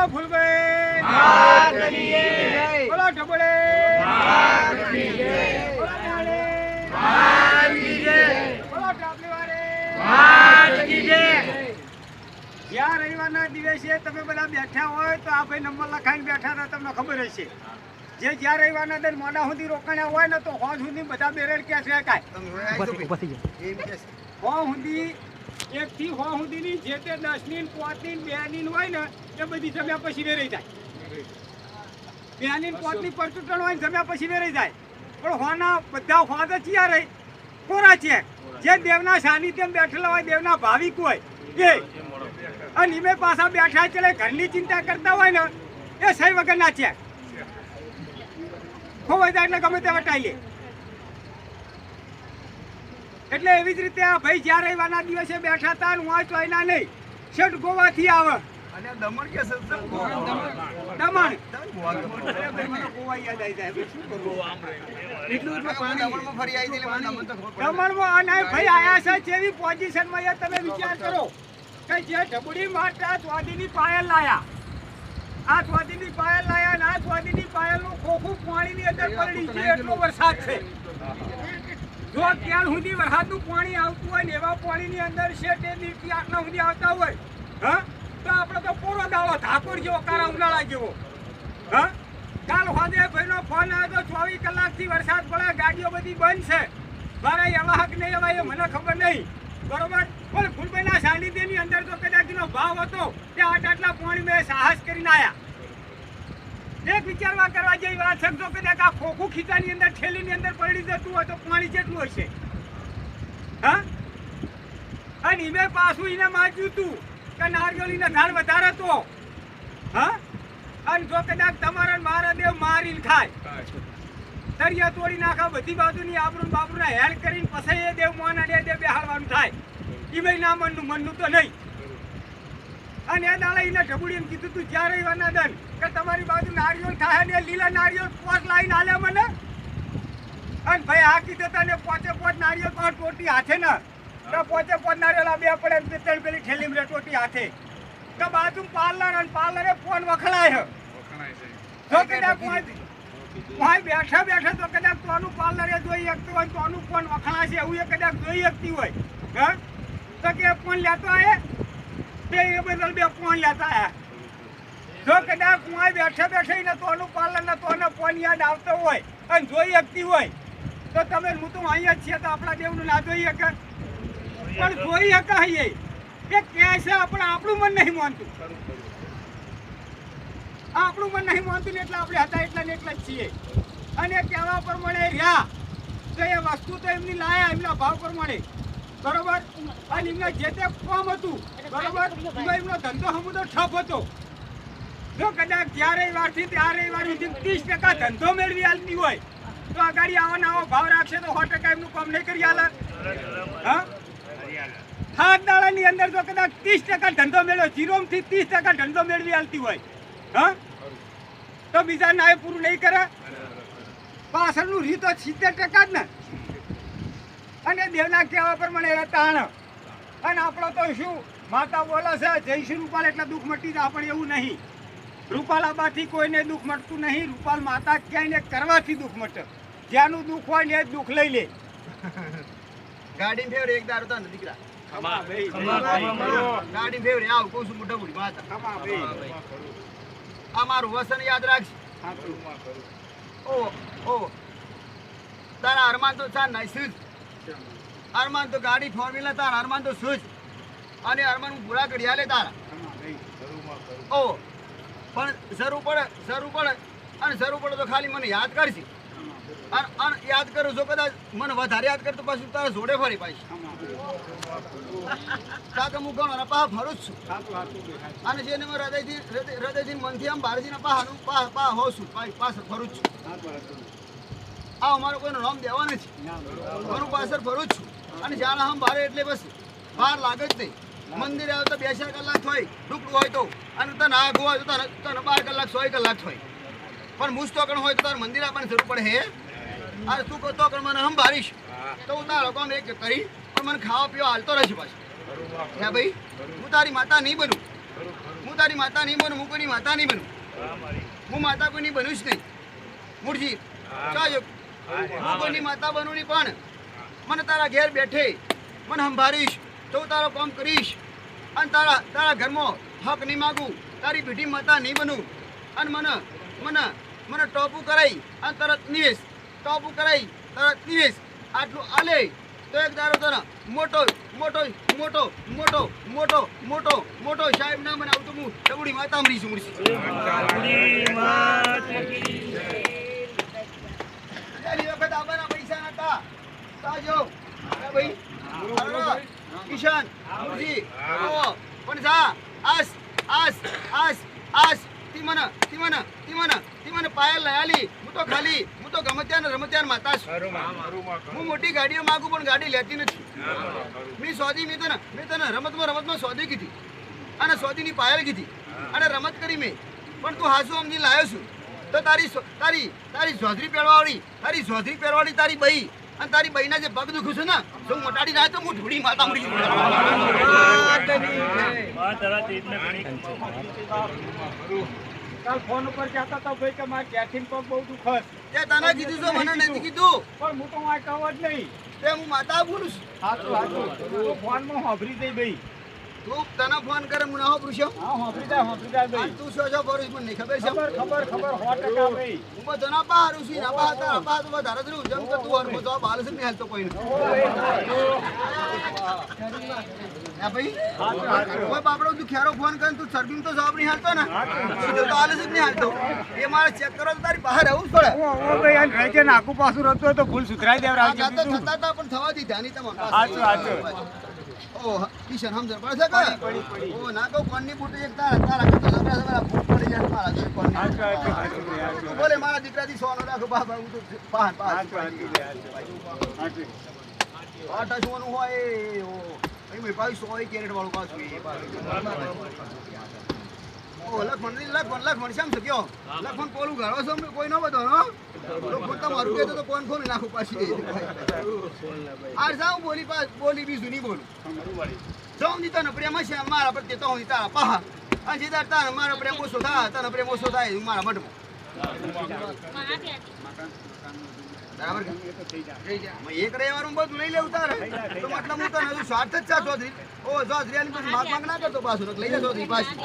ફૂલભાઈ માતની જય બોલો ઢબોળે માતની જય બોલો ન્યાણે માતની જય બોલો ટાપલીવાળે માતની જય જ્યાં રવિવારના દિવસે તમે બધા બેઠા હોય તો આ ભાઈ નંબર લખાઈને બેઠા હતા તમને ખબર હશે જે જ્યાં રવિવારના દર મોડા સુધી રોકાણા હોય ને તો હોજ સુધી બધા બેરેડ ક્યાં છે કાંઈ હો સુધી 1 થી 6 સુધીની જે તે 10 ની 5 ની 2 ની હોય ને એ બધી જમ્યા પછી વેરાઈ જાય 2 ની 5 ની પરચુટણ હોય ને જમ્યા પછી વેરાઈ જાય પણ હોના બધા હોદ જ યાર રહી કોરા છે જે દેવના સાનિધ્યમાં બેઠેલા હોય દેવના ભાવિક હોય એ અને ઈમે પાછા બેઠા ચલે ઘરની ચિંતા કરતા હોય ને એ સહી વગરના છે ખોવાઈ જાય એટલે ગમે તે વટાઈએ એટલે એવી જ રીતે આ ભાઈ જ્યાં રવિવારના દિવસે બેઠા હતા હું આ ચોયના નહીં શેઠ ગોવાથી આવે અને દમણ કે દમણ ગોવા યાદ આવી જાય શું કરવું દમણમાં ફરી આવી એટલે મને દમણ તો ખબર પડે. દમણમાં અને ભાઈ આયા છે જેવી પોઝિશનમાં એ તમે વિચાર કરો કે જે ઢબુડી માટે આ ચોદીની પાયલ લાયા આ ચોદીની પાયલ લાયા અને આ ચોદીની પાયલનું ખોખું પાણીની અંદર પડી છે એટલો વરસાદ છે જો ત્યાં સુધી વરસાદનું પાણી આવતું હોય ને એવા પાણીની અંદર છે તે દિવસથી આટલા સુધી આવતા હોય હા તો આપણે તો પૂરો દાડો ધાકોર જેવો કાળા ઉનાળા જેવો હા કાલ હોદે ભાઈનો ફોન આવ્યો તો 24 કલાકથી વરસાદ પડે ગાડીઓ બધી બંધ છે મારા એવા હક નહીં એવા એ મને ખબર નહીં બરોબર પણ ફૂલભાઈના સાનિધ્યની અંદર તો કદાચનો ભાવ હતો તે આટલા પાણી મેં સાહસ કરીને આવ્યા એક વિચારવા કરવા જેવી વાત છે તો કદાચ આ ખોખું ખીચાની અંદર થેલીની અંદર પડી જતું હોય તો પાણી કેટલું હશે હા અને ઈમે પાછું એને માગ્યું તું કે નારગોલીનો ઝાડ વધારે તો હા અને જો કદાચ તમારા મારા દેવ મારીને ખાય તરિયા તોડી નાખા બધી બાજુની આબરૂ બાબરૂના હેલ કરીને પછી એ દેવ મોન અને એ દેવ બેહાડવાનું થાય ઈમે ના મનનું તો નહીં અને એ દાડા એને ઢબુડી એમ કીધું તું જ્યાં રવિવારના દન કે તમારી બાજુ નારિયેળ થાય ને લીલા નારિયેળ પોટ લાઈને આલે મને અને ભાઈ આ કીધું તને પોચે પોચ નારિયેળ પણ ટોટી હાથે ને તો પોચે પોચ નારિયેળ બે પડે ને ત્રણ પેલી ઠેલીમાં રે ટોટી હાથે તો બાજુ પાર્લર અને પાર્લરે ફોન વખણાય જો કદાચ બેઠા બેઠા તો કદાચ તોનું પાર્લરે જોઈ શકતું હોય તોનું ફોન વખણાશે એવું એ કદાચ જોઈ શકતી હોય હા તો કે ફોન લેતો આયે બે બદલ બે ફોન લેતા આયા જો કદાચ હું બેઠા બેઠા ને તોનું પાર્લર ને તોનો ફોન યાદ આવતો હોય અને જોઈ શકતી હોય તો તમે હું તો અહીંયા જ છીએ તો આપણા દેવનું ના જોઈ શકે પણ જોઈ શકાય કે છે આપણે આપણું મન નહીં માનતું આપણું મન નહીં માનતું ને એટલે આપણે હતા એટલા ને એટલા જ છીએ અને કહેવા પ્રમાણે રહ્યા તો એ વસ્તુ તો એમની લાયા એમના ભાવ પ્રમાણે બરોબર અને એમના જે તે કામ હતું બરોબર એમનો ધંધો હમુદો ઠપ હતો જો કદાચ જ્યાં રવિવારથી ત્યાં રવિવાર સુધી 30% ધંધો મેળવી આલતી હોય તો આ ગાડી આવો ભાવ રાખશે તો 100% એમનું કામ નહીં કરી આલે હા 7 દાડાની અંદર જો કદાચ 30% ધંધો મેળવ્યો 0 થી 30% ધંધો મેળવી આલતી હોય હા તો બીજા ના પૂરું નહીં કરે પાછળનું રીત 70% જ ને અને દેવના કહેવા પ્રમાણે તાણ અને આપણો તો શું માતા બોલે છે જય શ્રી રૂપાલ એટલે દુઃખ મટી જાય પણ એવું નહીં રૂપાલાબાથી કોઈને દુઃખ મટતું નહીં રૂપાલ માતા ક્યાંય કરવાથી દુઃખ મટે જ્યાંનું દુઃખ હોય ને એ દુઃખ લઈ લે ગાડી ફેવર એક દારો તો દીકરા ગાડી ફેવર આવ કહું છું મોટા બુડી માતા આ મારું વસન યાદ રાખશે ઓ તારા અરમાન તો ચાર નાઈ સૂજ અરમાન તો ગાડી ફોર વ્હીલર તારા અરમાન તો સૂજ અને અરમાન પૂરા કરી લે તારા ઓ પણ જરૂર પડે અને જરૂર પડે તો ખાલી મને યાદ કરશે અને યાદ કરું જો કદાચ મને વધારે યાદ કરતો પાછું તારા જોડે ફરી પાછી કાકા હું ગણો પા ફરું જ છું અને જેને હું હૃદયથી મનથી આમ બહારથી પા હોઉં છું પાછળ ફરું જ છું આ અમારો કોઈનું નામ દેવા નથી મારું પાછળ ફરું જ છું અને જાણે આમ ભારે એટલે બસ બહાર લાગે જ નહીં મંદિરે આવે તો 2-4 કલાક થાય ટુકડું હોય તો અને તને આગું હોય તો તને 12 કલાક 100 કલાક થાય પણ મુસ્તોકણ હોય તો તારે મંદિર આપવાની જરૂર પડે હે અરે તું કહો તો મને હમ ભારીશ તો હું તારા કામ એક કરી પણ મને ખાવા પીવા હાલતો રહેશે પાછું હે ભાઈ હું તારી માતા નહીં બનું હું હું તારી માતા નહીં બનું, હું કોઈની માતા નહીં બનું, હું માતા કોઈની બનું જ નહીં. મૂળજી ચાલો હું કોઈની માતા બનું નહીં, પણ મને તારા ઘેર બેઠે મને સંભાળીશ તો હું તારો કામ કરીશ અને તારા ઘરમાં હક નહીં માગું, તારી પીઠી માતા નહીં બનું અને મને મને મને ટોપું કરાઈ અને તરત નિવેશ, ટોપું કરાઈ તરત નિવેશ આટલું આલે તો એક દારો તને મોટો મોટો મોટો મોટો મોટો મોટો મોટો સાહેબ ના મને આવતું હું ટબુડી માતા મરીશું મરીશું. વખત આબાના પૈસા નતા સાજો ભાઈ કિશન મુરજી પણ જા આસ આસ આસ આસ તી મને પાયલ લયાલી. હું તો ગમે ત્યાં રમે ત્યાં માતા છું. હું મોટી ગાડીઓ માગું પણ ગાડી લેતી નથી. મેં તને રમતમાં સોદી કીધી અને સોદીની પાયલ કીધી અને રમત કરી મેં, પણ તું હાસુ સમજી લાવ્યો છું તો તારી જોધરી પહેરવાળી તારી બઈ અને તારી બઈના જે પગ દુખું છું ને જો મોટાડી જાય તો હું ધૂળી માતા મળી કાલ ફોન ઉપર કહેતા હતા ભાઈ કે મારે કેથીન પગ બહુ દુખસ. તે તને કીધું છે, મને નથી કીધું. પણ હું તો આ કહું જ નહીં. તે હું માતા બોલું છું. સાચું તું ફોનમાં હોભરી દઈ ભાઈ. તું તને ફોન કરે હું ના પુરુષો. હા હોભરી જાય ભાઈ. તું શું છો પુરુષ મને નહીં ખબર છે. ખબર 100% ભાઈ. હું બધો ના પારું છું ના પાતા તો વધારે જ રહું જેમ કે તું હરમો તો બાલ છે નહીં હાલતો કોઈ નહીં. હા ભાઈ કોઈ બાપડો તું ખેરો ફોન કરે તું સરબીમ તો જવાબ નહીં હાલતો ને સીધો તો હાલ જ નહીં હાલતો. એ મારે ચેક કરો તો તારી બહાર આવું જ પડે. ઓ ભાઈ આ રહે છે નાકું પાછું રતો હોય તો ભૂલ સુધરાઈ દેવરાવજો. આ તો થતા હતા પણ થવા દીધા નહીં તમારે. સાચું. ઓ કિશન સમજણ પડે છે કે ઓ ના કહું કોણની બુટી એક તારા કરતો જબરા ફૂટ પડી જાય મારા જોડે કોણ. બોલે મારા દીકરાથી સોનો રાખો બાબા હું તો પાહન આટા સોનું હોય ઓ અહીં મેં પાછું 100 કેરેટ વાળું પાછું એ ઓ લખમણ શામ છે કયો લખમણ કોલું ઘાડો છો કોઈ ન બધો નો ફોન તમારું કહેતો તો કોણ ખોલી નાખું પાછી આ જાઉં બોલી બીજું નહીં બોલું જાઉં નહીં તને પ્રેમ છે મારા પ્રત્યે તો હું તારા પાહા અને સીધા તારે મારો પ્રેમ ઓછો થાય તને પ્રેમ ઓછો થાય મારા મઢમાં બરાબર એક રવિવારમાં બધું લઈ લેવું તારે તો મતલબ હું તને હજુ સ્વાર્થ જ છે ચૌધરી. ઓ ચૌધરી આની પછી માગ ના કરતો પાછું લઈ જા ચૌધરી પાછી.